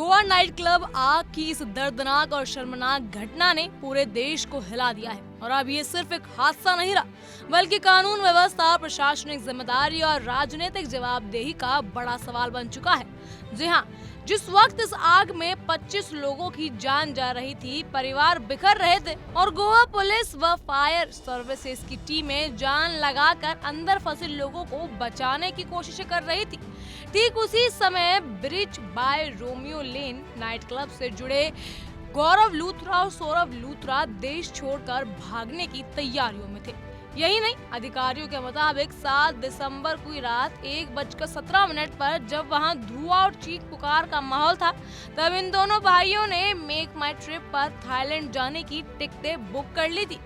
Goa night club आग की इस दर्दनाक और शर्मनाक घटना ने पूरे देश को हिला दिया है। और अब ये सिर्फ एक हादसा नहीं रहा, बल्कि कानून व्यवस्था, प्रशासनिक जिम्मेदारी और राजनीतिक जवाबदेही का बड़ा सवाल बन चुका है। जी हाँ, जिस वक्त इस आग में 25 लोगों की जान जा रही थी, परिवार बिखर रहे थे और गोवा पुलिस व फायर सर्विसेज की टीमें जान लगाकर अंदर फंसे लोगों को बचाने की कोशिशें कर रही थी, ठीक उसी समय bridge by Romeo Lane night club से जुड़े गौरव लूथरा और सौरभ लूथरा देश छोड़कर भागने की तैयारियों में थे। यही नहीं, अधिकारियों के मुताबिक 7 दिसंबर की रात 1:17 पर जब वहां धुआं और चीख पुकार का माहौल था, तब इन दोनों भाइयों ने मेक माई ट्रिप पर थाईलैंड जाने की टिकटें बुक कर ली थी।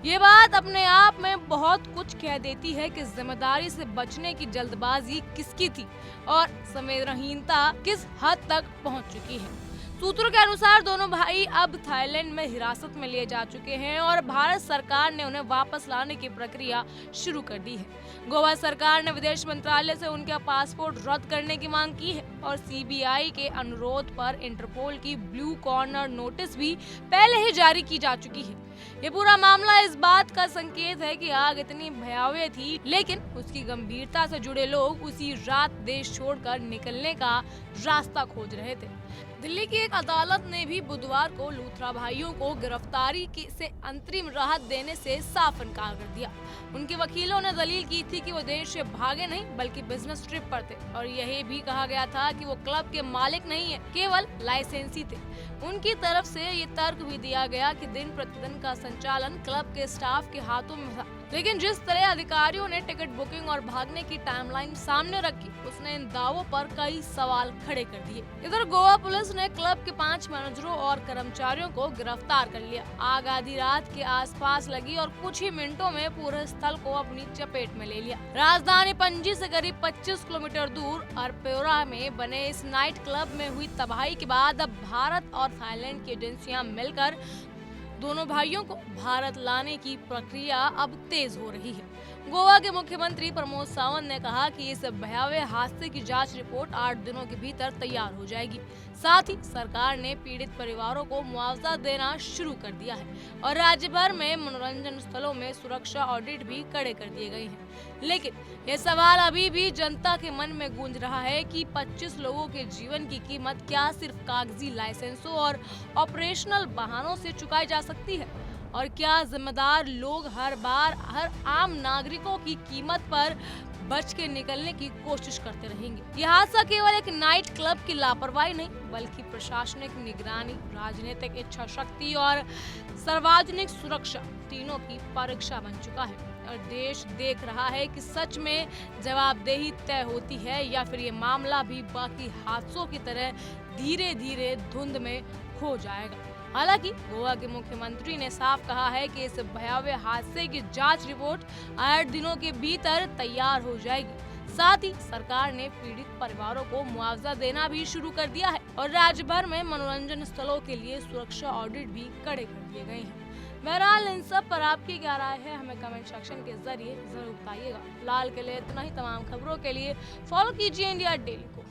ये बात अपने आप में बहुत कुछ कह देती है कि जिम्मेदारी से बचने की जल्दबाजी किसकी थी और संवेदनहीनता किस हद तक पहुंच चुकी है। सूत्रों के अनुसार दोनों भाई अब थाईलैंड में हिरासत में लिए जा चुके हैं और भारत सरकार ने उन्हें वापस लाने की प्रक्रिया शुरू कर दी है। गोवा सरकार ने विदेश मंत्रालय से उनका पासपोर्ट रद्द करने की मांग की है और सीबीआई के अनुरोध पर इंटरपोल की ब्लू कॉर्नर नोटिस भी पहले ही जारी की जा चुकी है। ये पूरा मामला इस बात का संकेत है कि आग इतनी भयावह थी, लेकिन उसकी गंभीरता से जुड़े लोग उसी रात देश छोड़कर निकलने का रास्ता खोज रहे थे। दिल्ली की एक अदालत ने भी बुधवार को लूथरा भाइयों को गिरफ्तारी से अंतरिम राहत देने से साफ इनकार कर दिया। उनके वकीलों ने दलील की थी कि वो देश से भागे नहीं बल्कि बिजनेस ट्रिप पर थे और यह भी कहा गया था कि वो क्लब के मालिक नहीं है, केवल लाइसेंसी थे। उनकी तरफ से ये तर्क भी दिया गया कि दिन प्रतिदिन का संचालन क्लब के स्टाफ के हाथों में था, लेकिन जिस तरह अधिकारियों ने टिकट बुकिंग और भागने की टाइमलाइन सामने रखी, उसने इन दावों पर कई सवाल खड़े कर दिए। इधर गोवा पुलिस ने क्लब के 5 मैनेजरों और कर्मचारियों को गिरफ्तार कर लिया। आग आधी रात के आसपास लगी और कुछ ही मिनटों में पूरे स्थल को अपनी चपेट में ले लिया। राजधानी पणजी से करीब 25 किलोमीटर दूर अरपेरा में बने इस नाइट क्लब में हुई तबाही के बाद अब भारत और थाईलैंड की एजेंसियां मिलकर दोनों भाइयों को भारत लाने की प्रक्रिया अब तेज हो रही है। गोवा के मुख्यमंत्री प्रमोद सावंत ने कहा कि इस भयावह हादसे की जांच रिपोर्ट 8 दिनों के भीतर तैयार हो जाएगी। साथ ही सरकार ने पीड़ित परिवारों को मुआवजा देना शुरू कर दिया है और राज्य भर में मनोरंजन स्थलों में सुरक्षा ऑडिट भी कड़े कर दिए गए हैं। लेकिन यह सवाल अभी भी जनता के मन में गूंज रहा है कि 25 लोगों के जीवन की कीमत क्या सिर्फ कागजी लाइसेंसों और ऑपरेशनल बहानों से चुकाई जा सकती है, और क्या जिम्मेदार लोग हर बार हर आम नागरिकों की कीमत पर बच के निकलने की कोशिश करते रहेंगे। यह हादसा केवल एक नाइट क्लब की लापरवाही नहीं, बल्कि प्रशासनिक निगरानी, राजनीतिक इच्छा शक्ति और सार्वजनिक सुरक्षा तीनों की परीक्षा बन चुका है और देश देख रहा है कि सच में जवाबदेही तय होती है या फिर ये मामला भी बाकी हादसों की तरह धीरे धीरे धुंध में खो जाएगा। हालांकि गोवा के मुख्यमंत्री ने साफ कहा है कि इस भयावह हादसे की जांच रिपोर्ट 8 दिनों के भीतर तैयार हो जाएगी। साथ ही सरकार ने पीड़ित परिवारों को मुआवजा देना भी शुरू कर दिया है और राज्य भर में मनोरंजन स्थलों के लिए सुरक्षा ऑडिट भी कड़े कर दिए गए हैं। बहरहाल इन सब पर आपकी क्या राय है, हमें कमेंट सेक्शन के जरिए जरूर बताइएगा। फिलहाल के लिए इतना ही। तमाम खबरों के लिए फॉलो कीजिए इंडिया डेली को।